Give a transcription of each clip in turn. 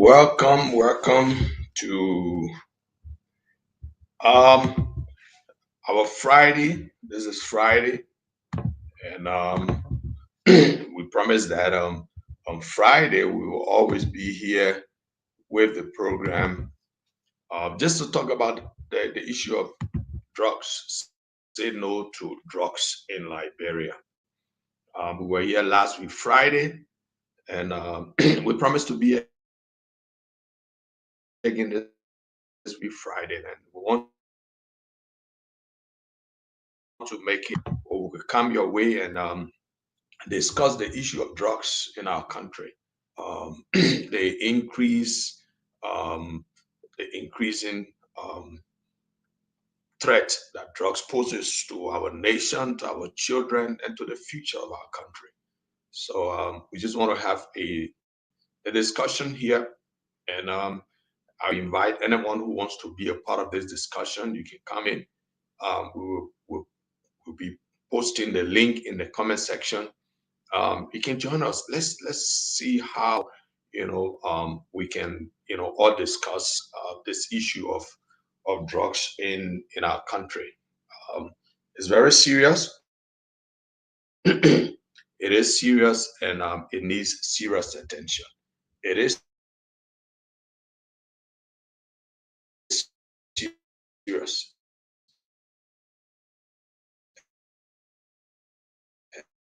Welcome to um our Friday. This is Friday, and we promise that on Friday we will always be here with the program, just to talk about the issue of drugs. Say no to drugs in Liberia. We were here last week Friday, and we promised to be again this week Friday, and we want to make it, or we could come your way and discuss the issue of drugs in our country. The increasing um, threat that drugs poses to our nation, to our children, and to the future of our country. So we just want to have a discussion here, and I invite anyone who wants to be a part of this discussion. You can come in. We'll be posting the link in the comment section. You can join us. Let's see how we can all discuss this issue of drugs in our country. It's very serious. It is serious, and it needs serious attention. It is serious,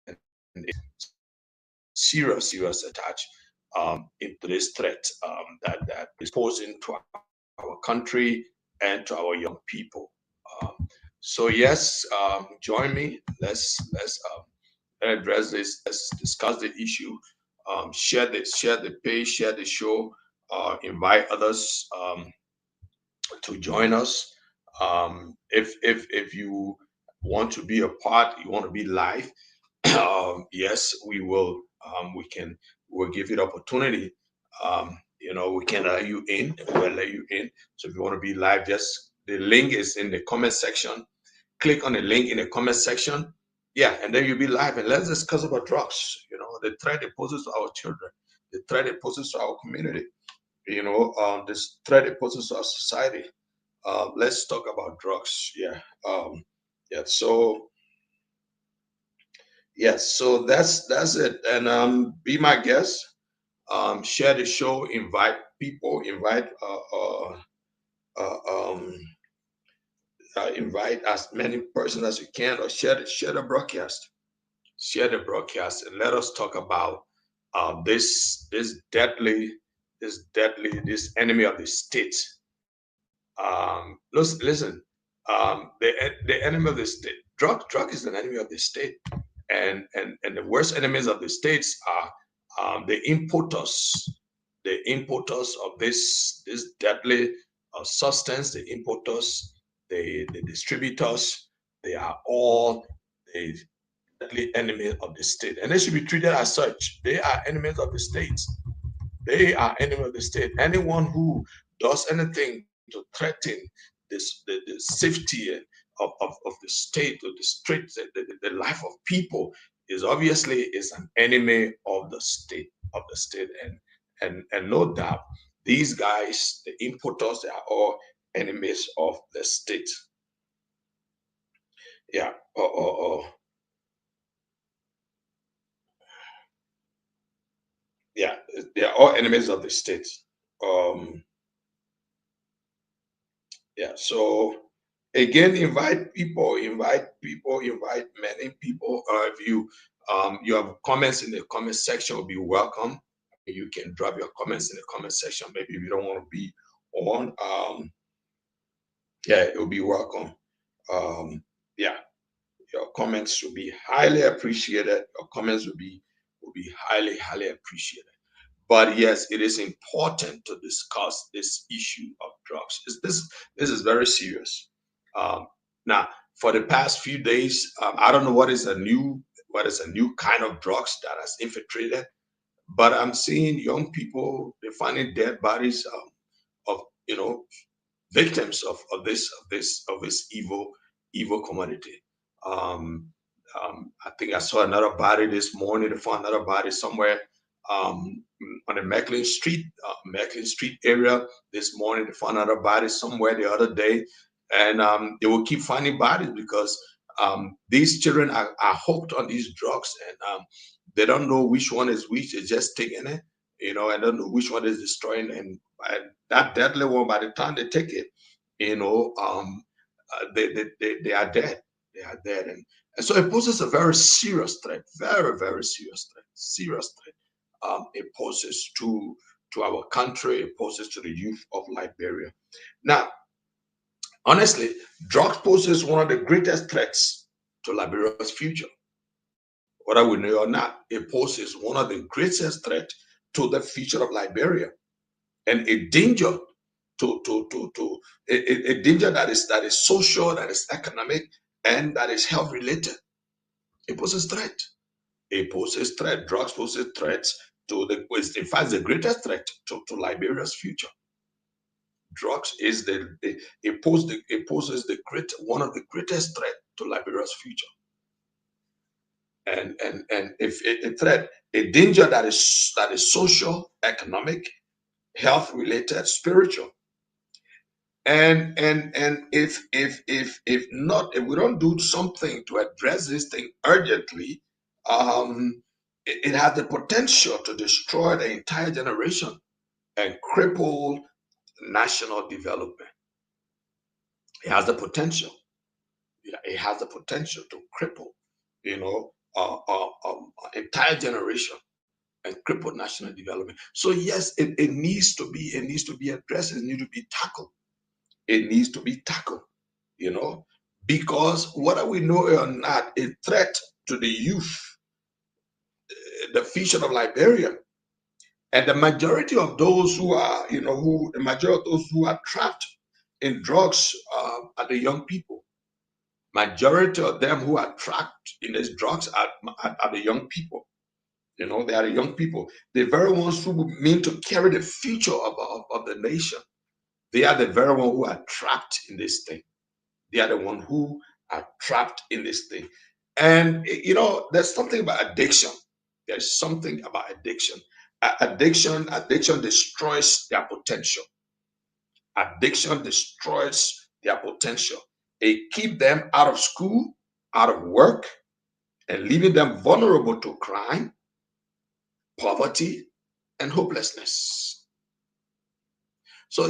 and serious attached into this threat that is posing to our country and to our young people. So yes, join me. Let's address this. Let's discuss the issue. Share the page, share the show. Invite others to join us. If you want to be a part, you want to be live. Yes, we will. We'll give you the opportunity. We can let you in. We'll let you in. So if you want to be live, just the link is in the comment section. Click on the link in the comment section. Yeah, and then you'll be live. And let's discuss about drugs. The threat it poses to our children, the threat it poses to our community. This threat it poses to our society. Let's talk about drugs. Yeah. Yeah. So that's it. And be my guest. Share the show. Invite people. Uh, um, invite as many persons as you can, or share the broadcast. Share the broadcast, and let us talk about this enemy of the state. Listen. The enemy of the state. Drug is an enemy of the state, and the worst enemies of the states are the importers, of this deadly substance. The importers, the distributors, they are all the deadly enemies of the state, and they should be treated as such. They are enemies of the state. They are enemies of the state. Anyone who does anything to threaten the safety of the state, or the streets, the life of people, is an enemy of the state, and no doubt these guys, the importers, they are all enemies of the state. Yeah. Yeah, they are all enemies of the state. Um, yeah. So again, invite many people. If you have comments in the comment section, will be welcome. You can drop your comments in the comment section. Maybe if you don't want to be on, yeah, it will be welcome. Yeah, your comments will be highly appreciated. Your comments will be highly appreciated. But yes, it is important to discuss this issue of drugs. This is very serious. Um, Now, for the past few days, I don't know what is a new kind of drugs that has infiltrated, but I'm seeing young people, they're finding dead bodies of victims of this evil commodity. Um, I think I saw another body this morning. They found another body somewhere. um, on the Macklin Street area this morning. They found another body somewhere the other day, and they will keep finding bodies because these children are hooked on these drugs, and they don't know which one is which. They're just taking it, and don't know which one is destroying. And that deadly one, by the time they take it, they are dead. They are dead, and so it poses a very serious threat, very, very serious threat. It poses to our country, it poses to the youth of Liberia. Now, honestly, drugs poses one of the greatest threats to Liberia's future. Whether we know or not, it poses one of the greatest threats to the future of Liberia, and a danger to a danger that is social, that is economic, and that is health related. It poses threat. It poses threat. Drugs poses threats to in fact, the greatest threat to Liberia's future. Drugs is it poses one of the greatest threat to Liberia's future. And if a threat, a danger that is social, economic, health related, spiritual. And if we don't do something to address this thing urgently, it has the potential to destroy the entire generation and cripple national development. It has the potential. Yeah, it has the potential to cripple, entire generation and cripple national development. So yes, it needs to be addressed. It needs to be tackled. It needs to be tackled. You know, because whether we know it or not, a threat to the youth, the future of Liberia, and the majority of those who are, the majority of those who are trapped in drugs are the young people. Majority of them who are trapped in these drugs are the young people. They are the young people. The very ones who mean to carry the future of the nation. They are the very ones who are trapped in this thing. They are the ones who are trapped in this thing. And there's something about addiction. There's something about addiction. Addiction destroys their potential. Addiction destroys their potential. It keeps them out of school, out of work, and leaving them vulnerable to crime, poverty, and hopelessness. So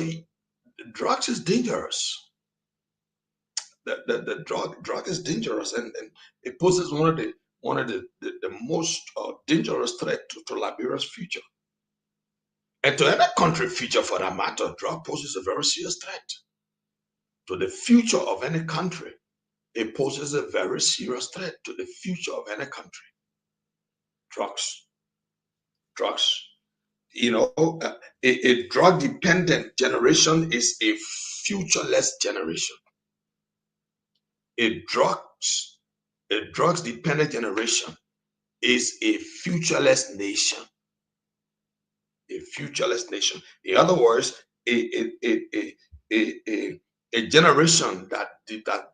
drugs is dangerous. The drug is dangerous, and it poses one of the most dangerous threat to Liberia's future, and to any country future for that matter. Drug poses a very serious threat to the future of any country. It poses a very serious threat to the future of any country. Drugs, drugs. A drug dependent generation is a futureless generation. A drugs a drugs dependent generation is a futureless nation. A futureless nation. In other words, a generation that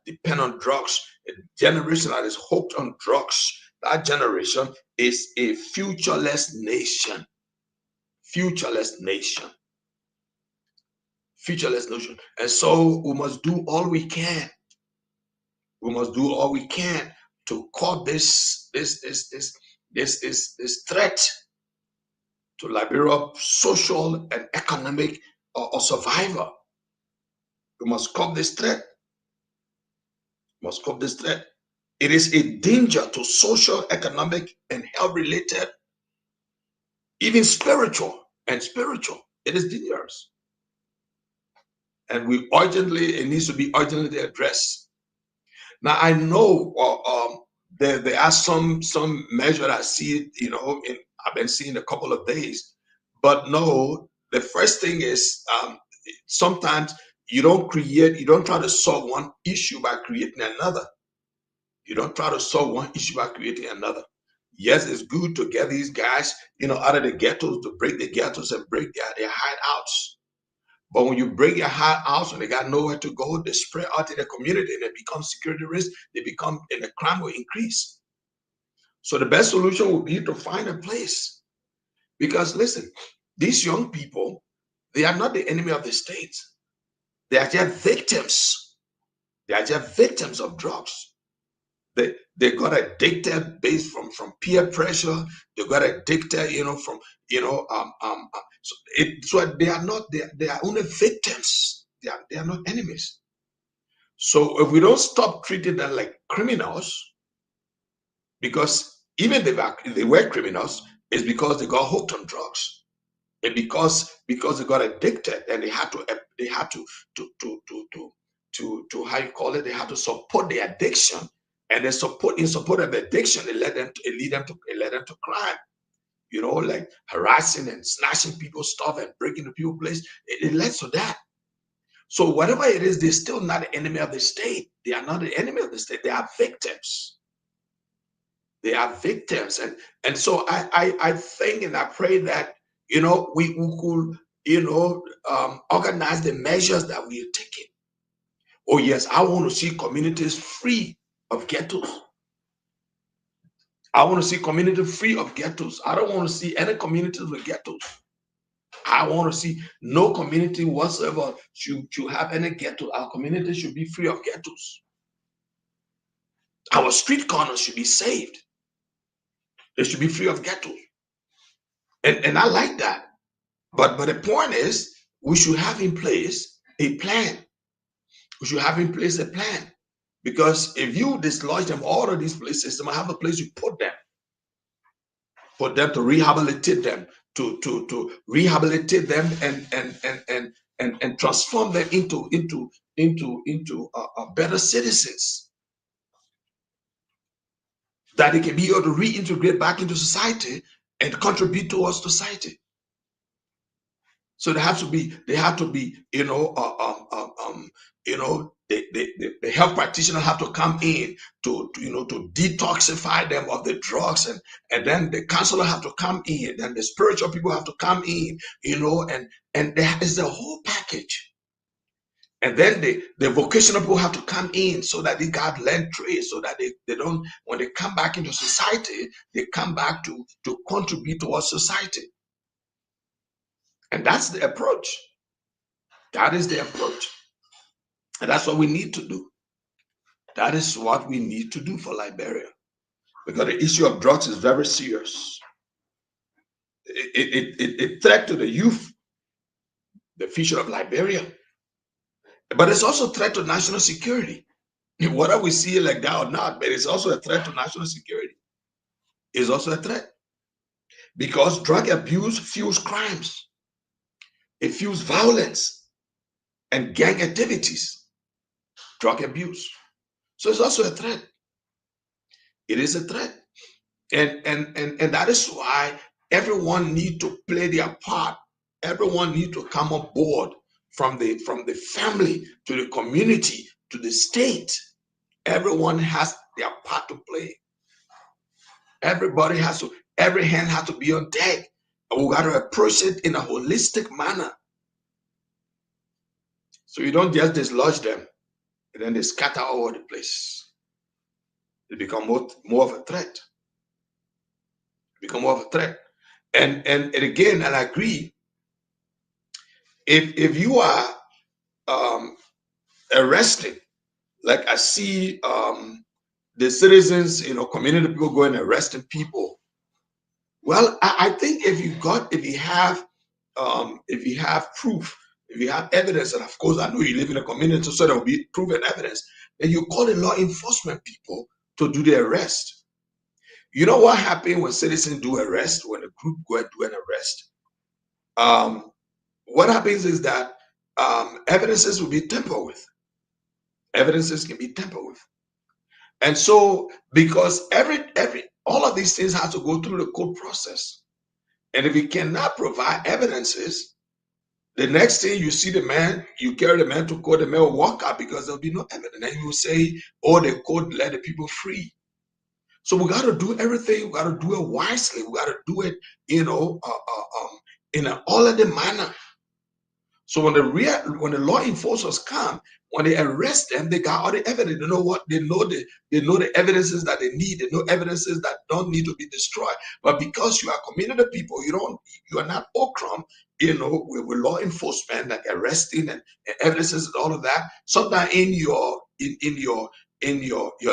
depend on drugs, a generation that is hooked on drugs, that generation is a futureless nation. Futureless nation. Futureless nation. And so we must do all we can. We must do all we can to curb this threat to Liberia, social and economic or survival. We must curb this threat. We must curb this threat. It is a danger to social, economic, and health related, even spiritual. It is dangerous. And it needs to be urgently addressed. Now I know there are some measure I see, I've been seeing a couple of days, but no, the first thing is sometimes you don't try to solve one issue by creating another. You don't try to solve one issue by creating another. Yes, it's good to get these guys, out of the ghettos, to break the ghettos and break their hideouts. But when you break your hideouts and they got nowhere to go, they spread out in the community and they become security risk. And the crime will increase. So the best solution would be to find a place Because listen, these young people, they are not the enemy of the state. They are just victims. They are just victims of drugs. They got addicted based from peer pressure. They got addicted, from so they are not they are only victims. They are not enemies. So if we don't stop treating them like criminals, because even if they were criminals, it's because they got hooked on drugs. And because they got addicted, and they had to how you call it, they had to support the addiction, and they support in support of the addiction, it led them to crime, like harassing and snatching people's stuff and breaking the people's place. It led to that. So whatever it is, they're still not the enemy of the state. They are not the enemy of the state. They are victims. They are victims. And so I think and I pray that we could organize the measures that we are taking. Oh yes, I want to see communities free of ghettos. I want to see communities free of ghettos. I don't want to see any communities with ghettos. I want to see no community whatsoever should have any ghetto. Our community should be free of ghettos. Our street corners should be saved. They should be free of ghettos. And I like that. But the point is, we should have in place a plan. We should have in place a plan. Because if you dislodge them, all of these places, they might have a place you put them. For them to rehabilitate them, to rehabilitate them and transform them into better citizens, that they can be able to reintegrate back into society and contribute towards society. So they have to be, the health practitioner have to come in to detoxify them of the drugs, and then the counselor have to come in, and the spiritual people have to come in, and there is the whole package. And then the vocational people have to come in so that they got land trade, so that they don't, when they come back into society, they come back to contribute towards society. And that's the approach. That is the approach. And that's what we need to do. That is what we need to do for Liberia. Because the issue of drugs is very serious. It threat to the youth, the future of Liberia. But it's also a threat to national security. Whether we see it like that or not, but it's also a threat to national security. It's also a threat. Because drug abuse fuels crimes. It fuels violence and gang activities. Drug abuse. So it's also a threat. It is a threat. And that is why everyone need to play their part. Everyone need to come on board, from the family to the community to the state. Everyone has their part to play. Everybody has to, every hand has to be on deck. And we got to approach it in a holistic manner. So you don't just dislodge them and then they scatter all over the place. They become more of a threat. Become more of a threat. And again, and I agree, if you are arresting, like I see the citizens, community people going and arresting people. Well, I think if you have proof, if you have evidence, and of course I know you live in a community, so there will be proof and evidence, then you call the law enforcement people to do the arrest. You know what happens when citizens do arrest, when a group go and do an arrest? What happens is that evidences will be tampered with. Evidences can be tampered with. And so, because all of these things have to go through the court process. And if you cannot provide evidences, the next thing you see the man, you carry the man to court, the man will walk out because there'll be no evidence. And you will say, oh, the court let the people free. So we got to do everything. We got to do it wisely. We got to do it, in an orderly manner. So when the law enforcers come, when they arrest them, they got all the evidence. They know what they know the evidences that they need. They know evidences that don't need to be destroyed. But because you are community people, you are not okram, with law enforcement, like arresting and evidences and all of that. Sometimes in your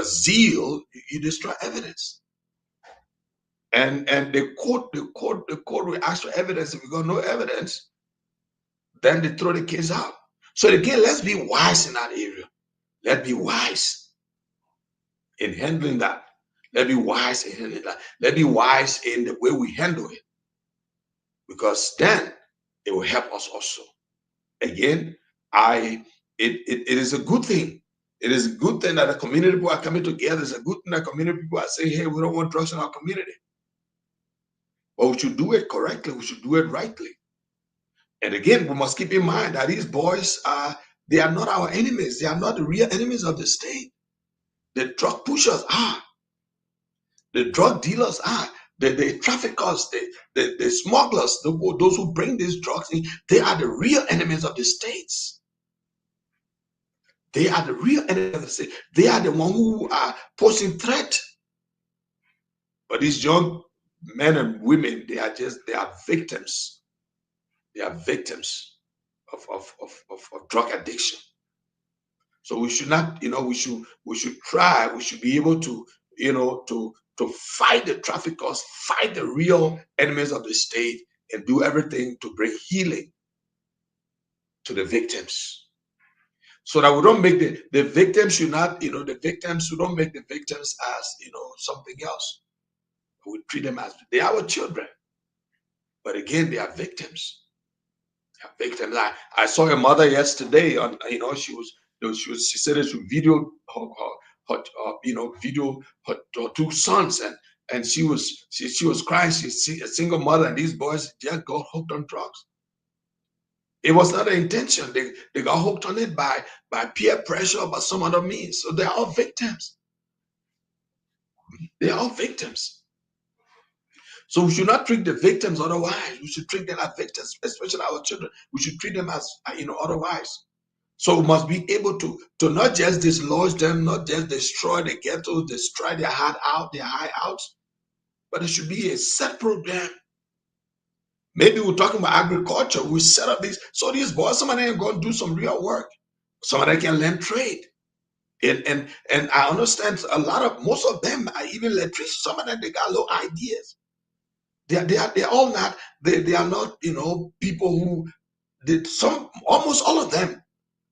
zeal, you destroy evidence. And the court will ask for evidence. If you got no evidence, then they throw the case out. So again, let's be wise in that area. Let's be wise in handling that. Let's be wise in handling that. Let's be wise in the way we handle it, because then it will help us also. Again, it is a good thing. It is a good thing that the community people are coming together. It's a good thing that community people are saying, hey, we don't want drugs in our community. But we should do it correctly. We should do it rightly. And again, we must keep in mind that these boys they are not our enemies. They are not the real enemies of the state. The drug pushers are. The drug dealers are. The traffickers, the smugglers, those who bring these drugs in, they are the real enemies of the states. They are the real enemies of the state. They are the ones who are posing threat. But these young men and women, they are victims. They are victims of drug addiction. So we should not, we should try, we should be able to, to fight the traffickers, fight the real enemies of the state, and do everything to bring healing to the victims. So that we don't make the victims should not, the victims, we don't make the victims as, something else. We treat them as, they are our children. But again, they are victims. Victims. I saw a mother yesterday on, she said that she videoed her two sons, and she was crying. She's a single mother, and these boys just got hooked on drugs. It was not an intention. They got hooked on it by peer pressure or by some other means. So they're all victims. They're all victims. So we should not treat the victims otherwise. We should treat them as victims, especially our children. We should treat them as otherwise. So we must be able to not just dislodge them, not just destroy the ghettos, destroy their hideouts, but it should be a set program. Maybe we're talking about agriculture. We set up these, so these boys, some of them are going to do some real work. Some of them can learn trade. And I understand most of them are even electricians. Some of them, they got little ideas. They're all not, they are not, people who did almost all of them.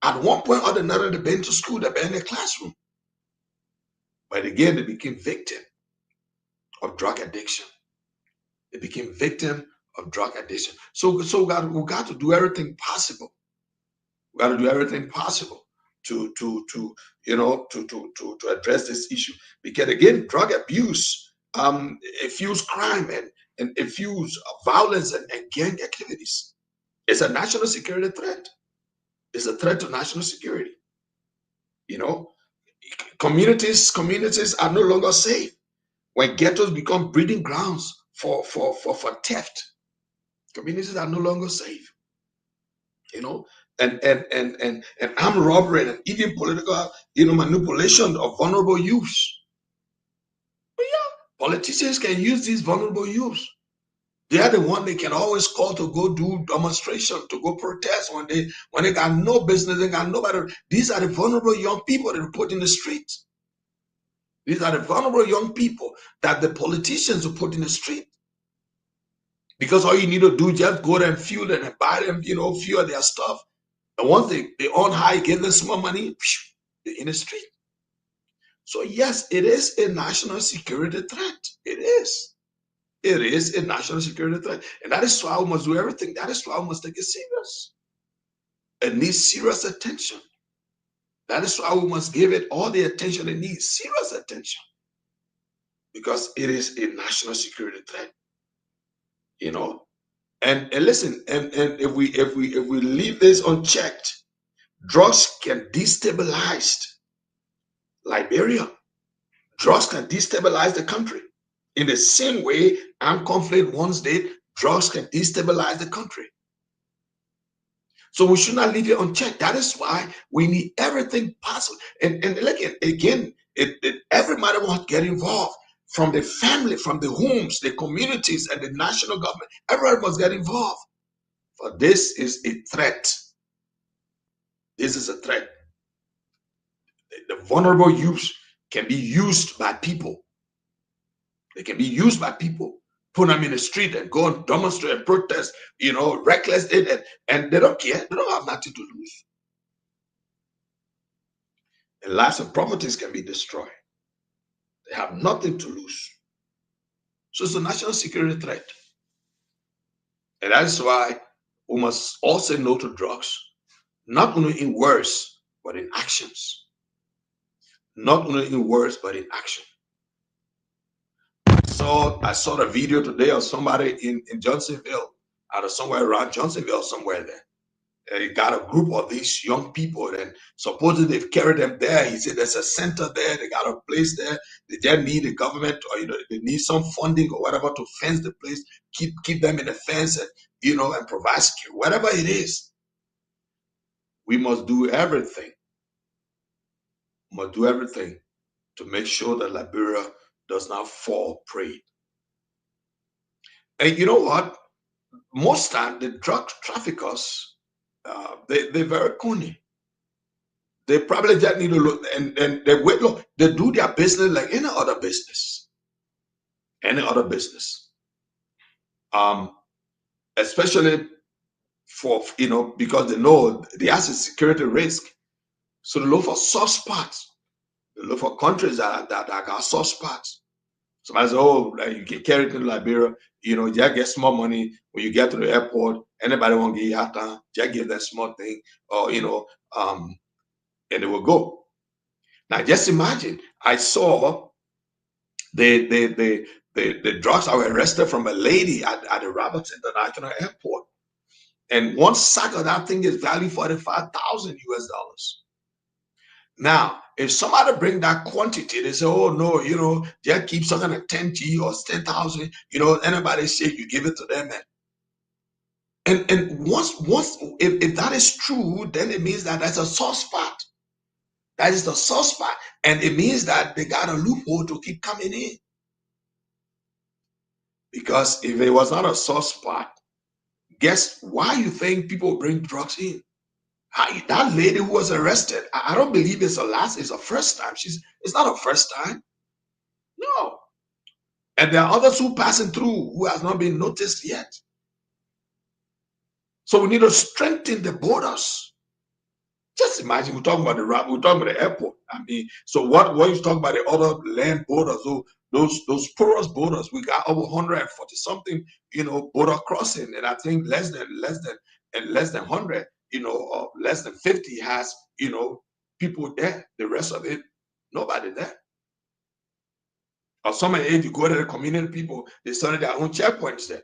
At one point or another, they've been to school, they've been in a classroom. But again, they became victim of drug addiction. They became victim of drug addiction. So we got to do everything possible. We got to do everything possible to address this issue. Because again, drug abuse it fuels crime and it fuels violence and gang activities. It's a national security threat. It's a threat to national security. Communities are no longer safe when ghettos become breeding grounds for theft. Communities are no longer safe. And armed robbery and even political manipulation of vulnerable youths. But yeah, politicians can use these vulnerable youths. They are the one they can always call to go do demonstration, to go protest when they got no business, they got nobody. These are the vulnerable young people that are put in the streets. These are the vulnerable young people that the politicians will put in the street. Because all you need to do is just go there and fuel them and buy them, fuel their stuff. And once they on high, give them some money, they're in the street. So yes, it is a national security threat. It is. It is a national security threat. And that is why we must do everything. That is why we must take it serious. It needs serious attention. That is why we must give it all the attention it needs, serious attention. Because it is a national security threat. And listen, and if we leave this unchecked, drugs can destabilize Liberia. Drugs can destabilize the country. In the same way armed conflict once did, drugs can destabilize the country. So we should not leave it unchecked. That is why we need everything possible. And again, everybody must get involved, from the family, from the homes, the communities, and the national government. Everybody must get involved. For this is a threat. This is a threat. The vulnerable youth can be used by people. They can be used by people. Put them in the street and go and demonstrate and protest, reckless, and they don't care. They don't have nothing to lose. And lives and properties can be destroyed. They have nothing to lose. So it's a national security threat. And that's why we must all say no to drugs, not only in words, but in actions. Not only in words, but in action. I saw the video today of somebody in Johnsonville, out of somewhere around Johnsonville, somewhere there. And he got a group of these young people, and supposedly they've carried them there. He said there's a center there, they got a place there. They just need the government, or they need some funding or whatever to fence the place, keep them in the fence, and and provide security, whatever it is. We must do everything. We must do everything to make sure that Liberia does not fall prey. And you know what? Most time the drug traffickers, they're very cunning. They probably just need to look, and they do their business like any other business. Any other business. Especially for because they know the asset security risk. So they look for soft spots. They look for countries that got soft spots. Somebody says, oh, you can carry it to Liberia, just get small money when you get to the airport. Anybody want to give you a time, just give that small thing, or and they will go. Now just imagine, I saw the drugs that were arrested from a lady at the Roberts International Airport. And one sack of that thing is valued 45,000 US dollars. Now, if somebody bring that quantity, they say, oh no, just keep something at 10G or 10,000, anybody say you give it to them. And once if that is true, then it means that that's a soft spot. That is the soft spot. And it means that they got a loophole to keep coming in. Because if it was not a soft spot, guess why you think people bring drugs in? That lady who was arrested, I don't believe it's a first time. It's not a first time. No. And there are others who passing through who has not been noticed yet. So we need to strengthen the borders. Just imagine we're talking about we're talking about the airport. I mean, so what you talking about the other land borders, those porous borders, we got over 140 something, border crossing, and I think less than 100, or less than 50 has, people there. The rest of it, nobody there. Or some of it, you go to the community people, they started their own checkpoints there.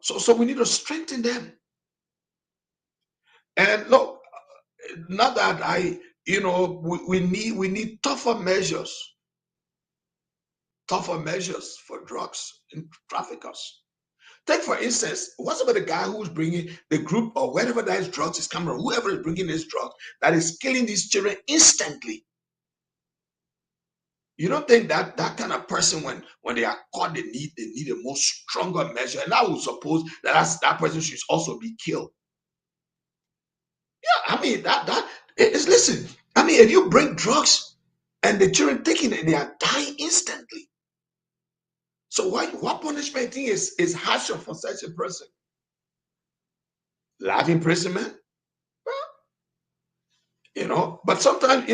So we need to strengthen them. And look, not that we need tougher measures for drugs and traffickers. Take for instance, what's about the guy who's bringing the group or wherever that drugs is coming, or whoever is bringing this drug that is killing these children instantly? You don't think that kind of person, when they are caught, they need a more stronger measure, and I would suppose that person should also be killed. Yeah, I mean that is, listen. I mean, if you bring drugs and the children taking it, they are dying instantly. So what punishment thing is harsher for such a person? Life imprisonment? But sometimes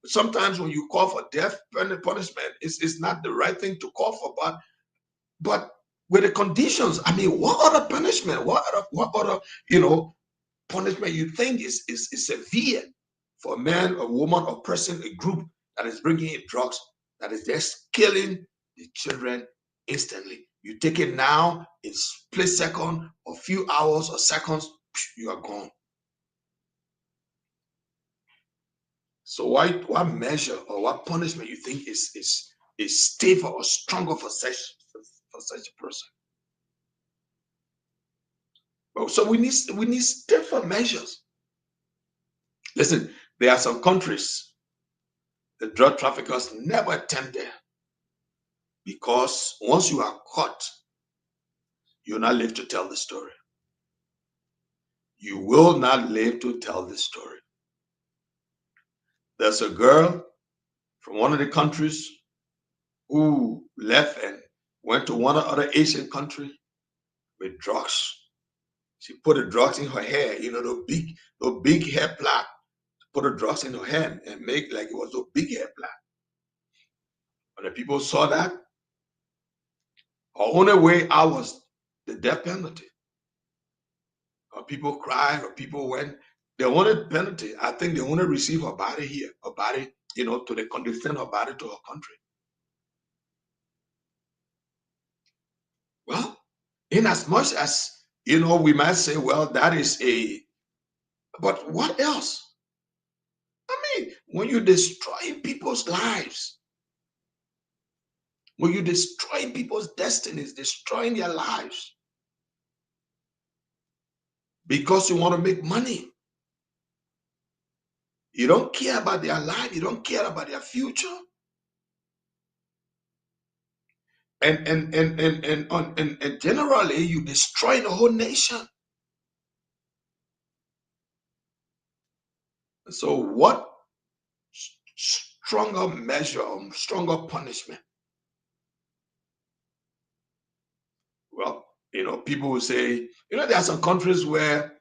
sometimes when you call for death punishment, it's not the right thing to call for. But with the conditions, I mean, what other punishment, what other punishment you think is severe for a man, a woman, a person, a group that is bringing in drugs, that is just killing the children instantly? You take it now, in split second, a few hours or seconds, you are gone. So what measure or what punishment you think is stiffer or stronger for such a person? So we need different measures. Listen, there are some countries the drug traffickers never attempt there because once you are caught, you'll not live to tell the story. You will not live to tell the story. There's a girl from one of the countries who left and went to one other Asian country with drugs. She put the drugs in her hair, the big hair plait. Put the drugs in her hair and make like it was a big hair plait. When the people saw that, her only way out was the death penalty. Or people cried, or people went. They wanted penalty. I think they want to receive her body here, her body, they send her body to her country. Well, in as much as we might say, well, that is but what else? I mean, when you destroy people's lives, when you destroy people's destinies, destroying their lives because you want to make money, you don't care about their life, you don't care about their future, and generally you destroy the whole nation. So what stronger measure, stronger punishment? Well, people will say, there are some countries where,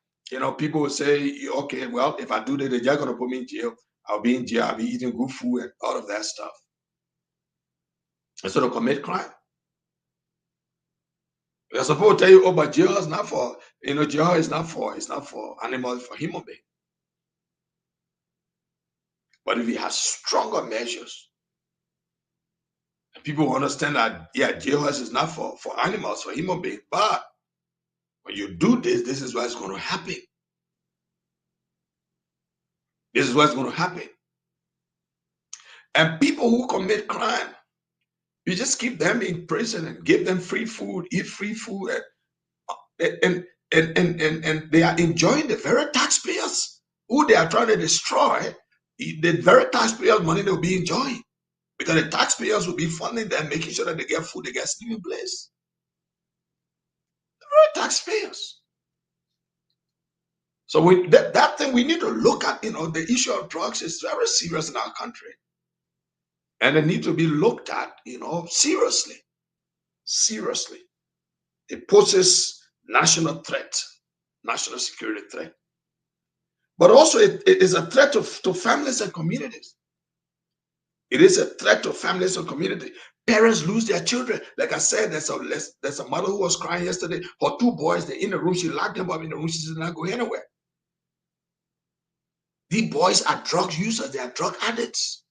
people will say, okay, well, if I do that, they're going to put me in jail. I'll be in jail. I'll be eating good food and all of that stuff. And so they commit crime. They're supposed to tell you, oh, but jail is not for, jail is not for, it's not for animals, for human beings. But if you have stronger measures, and people will understand that, yeah, jailhouse is not for animals, for human beings, but when you do this, this is what's going to happen. This is what's going to happen. And people who commit crime, you just keep them in prison and give them free food, eat free food, and they are enjoying the very taxpayers who they are trying to destroy. The very taxpayers' money they'll be enjoying because the taxpayers will be funding them, making sure that they get food, they get sleeping place. The very taxpayers. So that thing we need to look at. The issue of drugs is very serious in our country, and it needs to be looked at. Seriously. Seriously. It poses national threat, national security threat. But also it is a threat to families and communities. It is a threat to families and community. Parents lose their children. Like I said, there's a mother who was crying yesterday. Her two boys, they're in the room. She locked them up in the room. She did not go anywhere. These boys are drug users. They are drug addicts.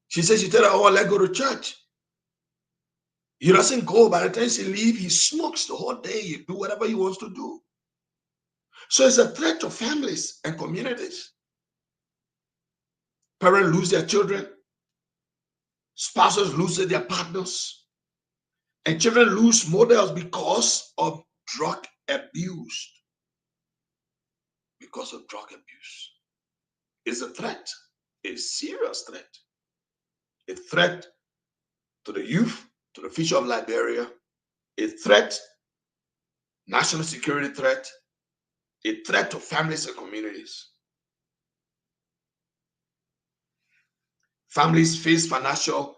She said, she tell her, oh, let's go to church. He doesn't go. By the time she leaves, he smokes the whole day. He do whatever he wants to do. So it's a threat to families and communities. Parents lose their children. Spouses lose their partners. And children lose models because of drug abuse. Because of drug abuse. It's a threat. A serious threat. A threat to the youth, to the future of Liberia. A threat, national security threat. A threat to families and communities. Families face financial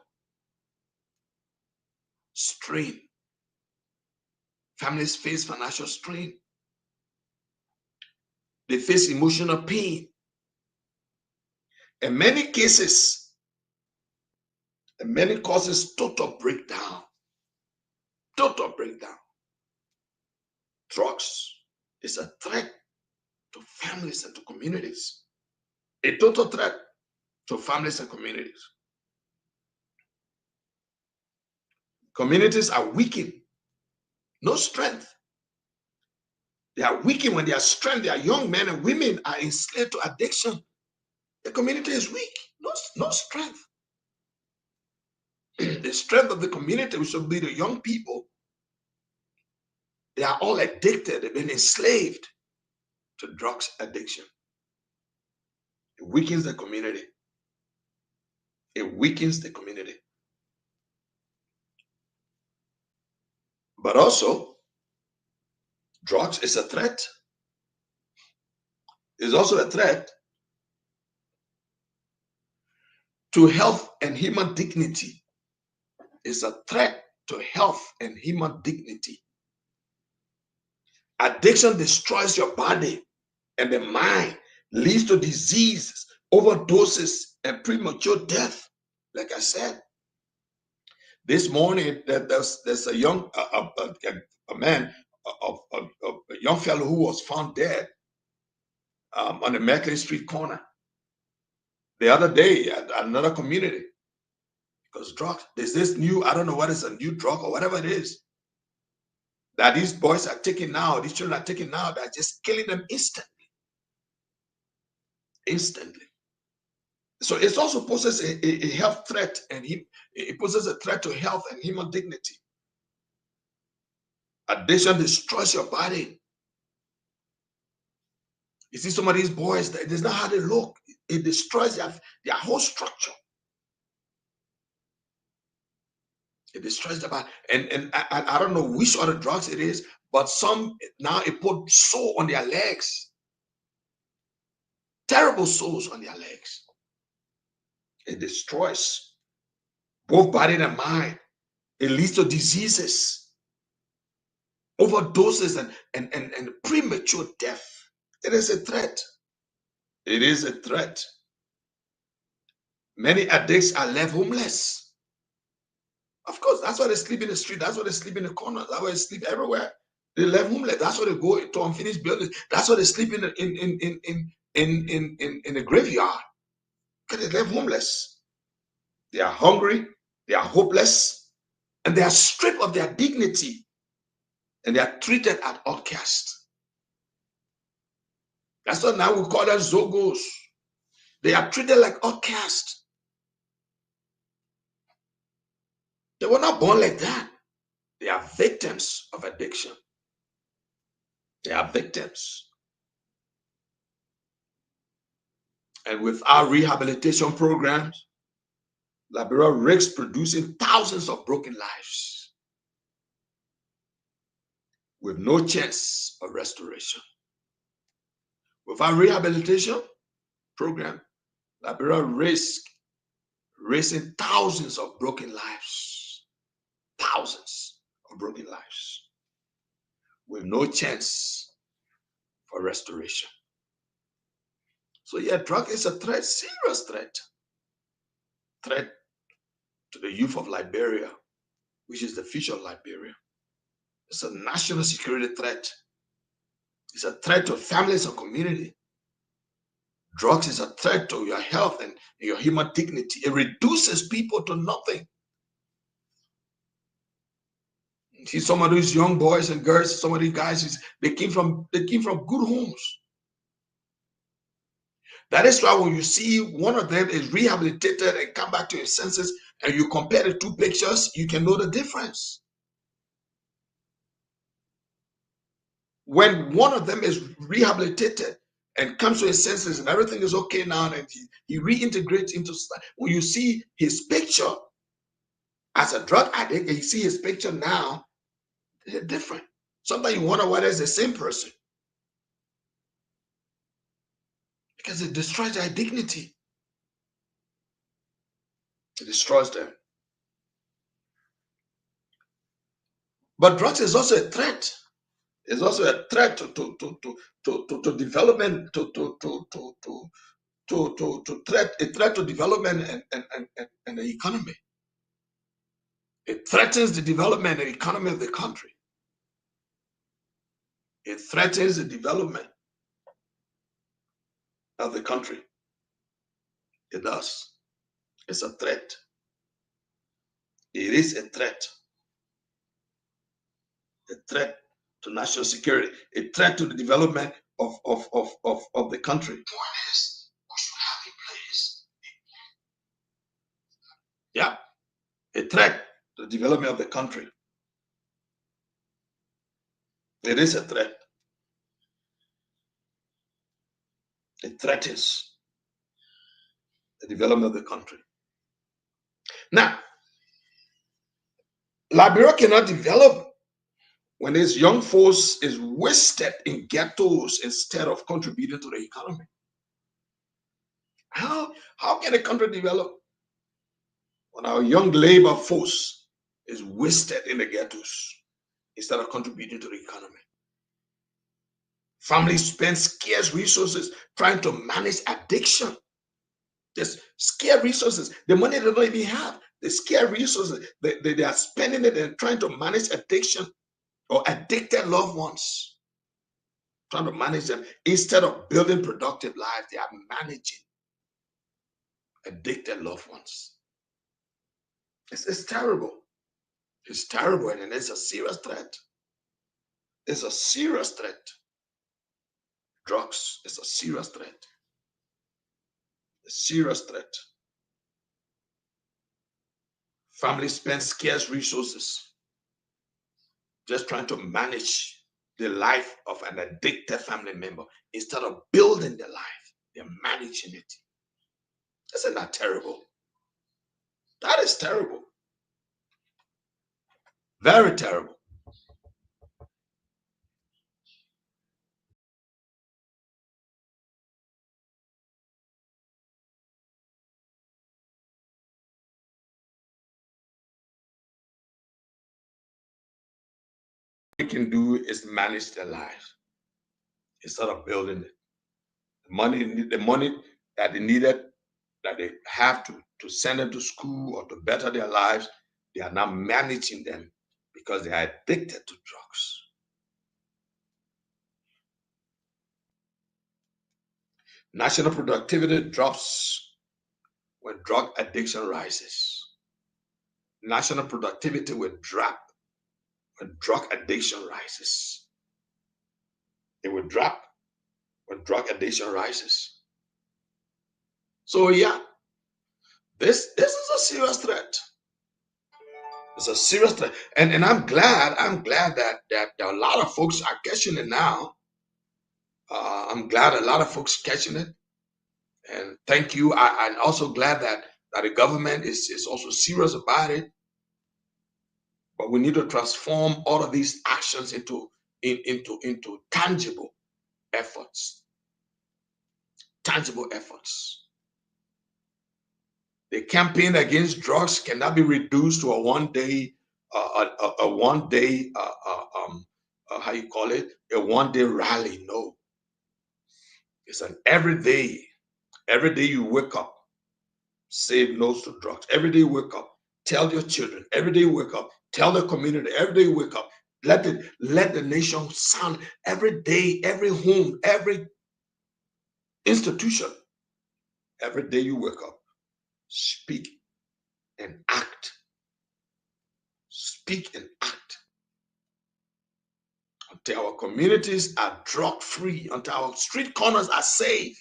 strain. Families face financial strain. They face emotional pain. In many cases, in many causes, total breakdown. Total breakdown. Drugs is a threat to families and to communities. A total threat to families and communities. Communities are weakened. No strength. They are weakened when they are strength. Their young men and women are enslaved to addiction. The community is weak. No strength. The strength of the community, which should be the young people, They are all addicted. They've been enslaved to drugs addiction. It weakens the community. It weakens the community. But also, drugs is a threat. It's also a threat to health and human dignity. It's a threat to health and human dignity. Addiction destroys your body and the mind, leads to diseases, overdoses, and premature death. Like I said, this morning there's a young a man, a young fellow who was found dead on the Macklin Street corner the other day at another community because drugs. There's this new, I don't know what is a new drug or whatever it is that these boys are taking now, these children are taking now, that are just killing them instantly. Instantly. So it also poses a health threat, and it poses a threat to health and human dignity. Addiction destroys your body. You see some of these boys, that's not how they look. It destroys their whole structure. It destroys the body. And I don't know which other drugs it is, but some now it put sore on their legs. Terrible sores on their legs. It destroys both body and mind. It leads to diseases, overdoses, and premature death. It is a threat. It is a threat. Many addicts are left homeless. Of course, that's why they sleep in the street. That's why they sleep in the corner. That's why they sleep everywhere. They left homeless. That's why they go into unfinished buildings. That's why they sleep in the graveyard. Because they left homeless. They are hungry. They are hopeless, and they are stripped of their dignity, and they are treated as outcasts. That's why now we call them Zogos. They are treated like outcasts. They were not born like that. They are victims of addiction. They are victims. And with our rehabilitation programs, Liberia risks producing thousands of broken lives with no chance of restoration. With our rehabilitation program, Liberia risks raising thousands of broken lives. Thousands of broken lives with no chance for restoration. So yeah, drug is a threat, serious threat. Threat to the youth of Liberia, which is the future of Liberia. It's a national security threat. It's a threat to families and community. Drugs is a threat to your health and your human dignity. It reduces people to nothing. You see some of these young boys and girls, some of these guys, they came from good homes. That is why when you see one of them is rehabilitated and come back to his senses, and you compare the two pictures, you can know the difference. When one of them is rehabilitated and comes to his senses and everything is okay now, and he reintegrates into society, when you see his picture as a drug addict and you see his picture now, they're different. Sometimes you wonder whether it's the same person, because it destroys their dignity. It destroys them. But drugs is also a threat. It's also a threat to development, a threat to development and the economy. It threatens the development and economy of the country. It threatens the development of the country. It does. It's a threat. It is a threat. A threat to national security. A threat to the development of the country. Yeah. A threat to the development of the country. It is a threat. It threatens the development of the country. Now, Liberia cannot develop when its young force is wasted in ghettos instead of contributing to the economy. How can a country develop when our young labor force is wasted in the ghettos instead of contributing to the economy? Families spend scarce resources trying to manage addiction. There's scarce resources. The money they don't even have. The scarce resources. They are spending it and trying to manage addiction or addicted loved ones. Trying to manage them. Instead of building productive lives, they are managing addicted loved ones. It's terrible. It's terrible, and it's a serious threat. It's a serious threat. Drugs is a serious threat. A serious threat. Families spend scarce resources just trying to manage the life of an addicted family member instead of building the life. They're managing it. Isn't that terrible? That is terrible. Very terrible. What we can do is manage their lives instead of building it. The money that they needed, that they have to send them to school or to better their lives, they are now managing them because they are addicted to drugs. National productivity drops when drug addiction rises. National productivity will drop when drug addiction rises. It will drop when drug addiction rises. So yeah, this is a serious threat. It's a serious threat, and I'm glad that a lot of folks are catching it now. I'm glad a lot of folks catching it, and thank you. I'm also glad that the government is also serious about it. But we need to transform all of these actions into tangible efforts. Tangible efforts. The campaign against drugs cannot be reduced to a one day how you call it, a one day rally. No, it's an everyday. Every day you wake up, say no to drugs. Every day you wake up, tell your children. Every day you wake up, tell the community. Every day you wake up, let the nation sound. Every day, every home, every institution. Every day you wake up, speak and act. Speak and act until our communities are drug free, until our street corners are safe.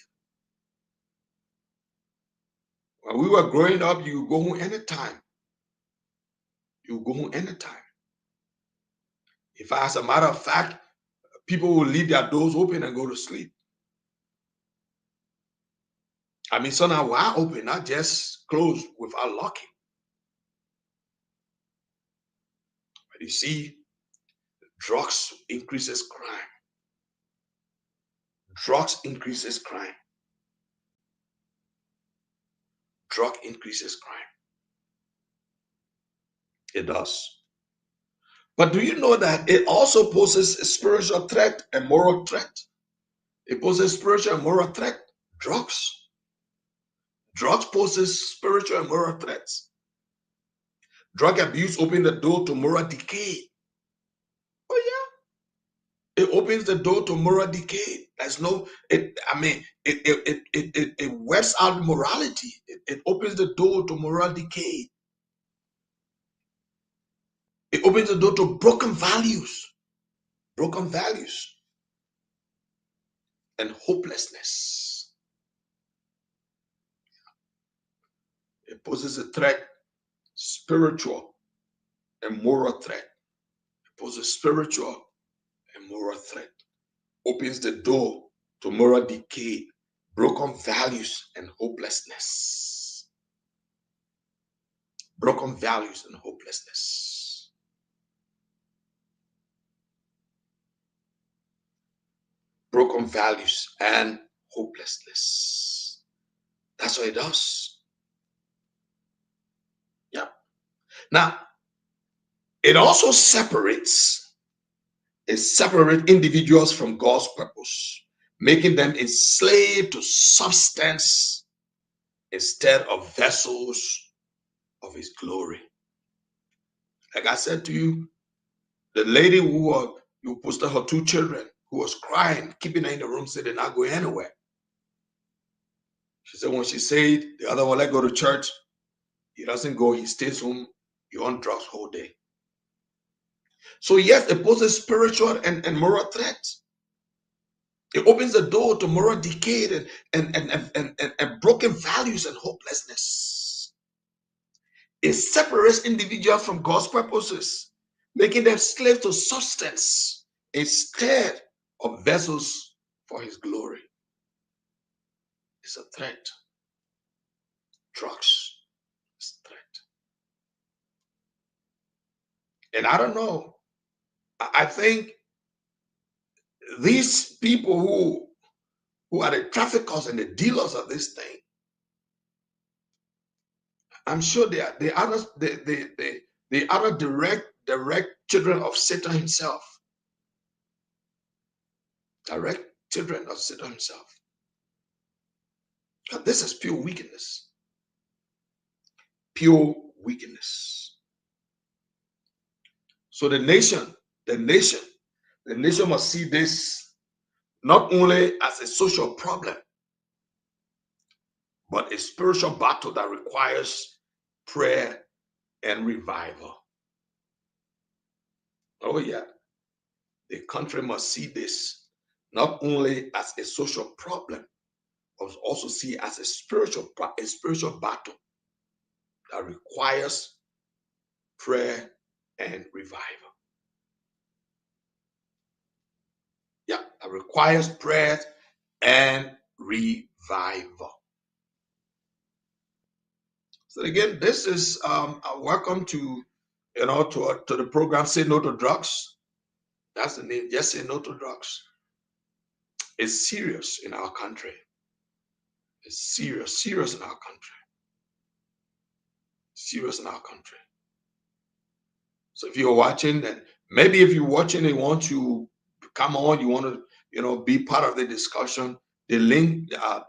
When we were growing up, you go home anytime. You go home anytime. If, as a matter of fact, people will leave their doors open and go to sleep. I mean, some are wide open, not just closed without locking. But you see, drugs increases crime. Drugs increases crime. Drug increases crime. It does. But do you know that it also poses a spiritual threat and moral threat? It poses spiritual and moral threat. Drugs. Drugs poses spiritual and moral threats. Drug abuse opens the door to moral decay. Oh yeah. It opens the door to moral decay. There's no, it, I mean, it wears out morality. It opens the door to moral decay. It opens the door to broken values, and hopelessness. It poses a threat, spiritual and moral threat. It poses spiritual and moral moral threat, opens the door to moral decay, broken values, and hopelessness. Broken values and hopelessness. Broken values and hopelessness. That's what it does. Yeah. Now, it also separates individuals from God's purpose, making them enslaved to substance instead of vessels of his glory. Like I said to you, the lady who posted her 2 children, who was crying, keeping her in the room, said they're not going anywhere. She said when she said the other one, let go to church, he doesn't go, he stays home, he on drugs whole day. So yes, it poses spiritual and moral threats. It opens the door to moral decay and broken values and hopelessness. It separates individuals from God's purposes, making them slaves to substance instead of vessels for his glory. It's a threat. Drugs is a threat. And I don't know. I think these people who are the traffickers and the dealers of this thing, I'm sure they are direct children of Satan himself. Direct children of Satan himself. And this is pure wickedness. Pure wickedness. So the nation must see this not only as a social problem, but a spiritual battle that requires prayer and revival. Oh yeah. The country must see this not only as a social problem, but also see it as a spiritual battle that requires prayer and revival. Yeah, that requires prayer and revival. So again, this is a welcome to to the program. Say No to Drugs. That's the name. Just say no to drugs. It's serious in our country. It's serious in our country. Serious in our country. So if you're watching, then maybe if you're watching and you want to come on, you want to be part of the discussion. The link, I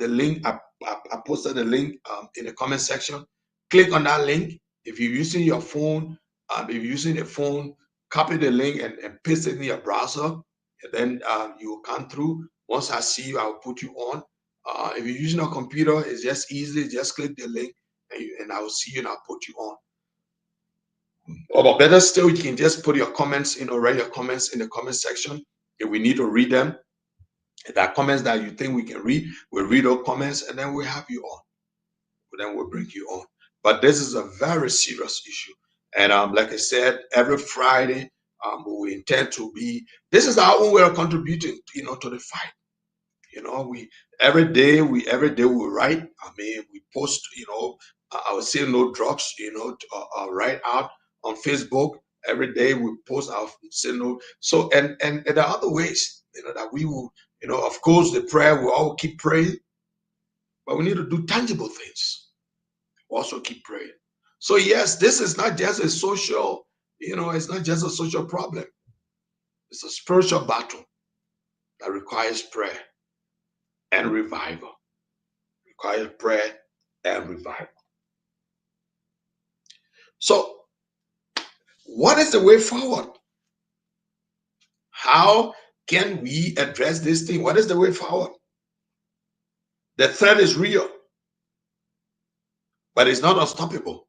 posted the link in the comment section. Click on that link. If you're using your phone, if you're using a phone, copy the link and paste it in your browser. And then you will come through. Once I see you, I will put you on. If you're using a computer, it's just easy. Just click the link and I will see you and I'll put you on. Or but better still, you can just put your comments, write your comments in the comment section. If we need to read them, if there are comments that you think we can read, we'll read those comments and then we'll have you on. Then we'll bring you on. But this is a very serious issue. And like I said, every Friday, we intend to be, this is our own way of contributing, to the fight. We every day we write. I mean, we post. I would say no drugs. Write out on Facebook every day. We post our say no. So and there are other ways. That we will. Of course, the prayer we all keep praying, but we need to do tangible things. We also keep praying. So yes, this is not just a social. It's not just a social problem. It's a spiritual battle that requires prayer and revival. Requires prayer and revival. So, what is the way forward? How can we address this thing? What is the way forward? The threat is real, but it's not unstoppable.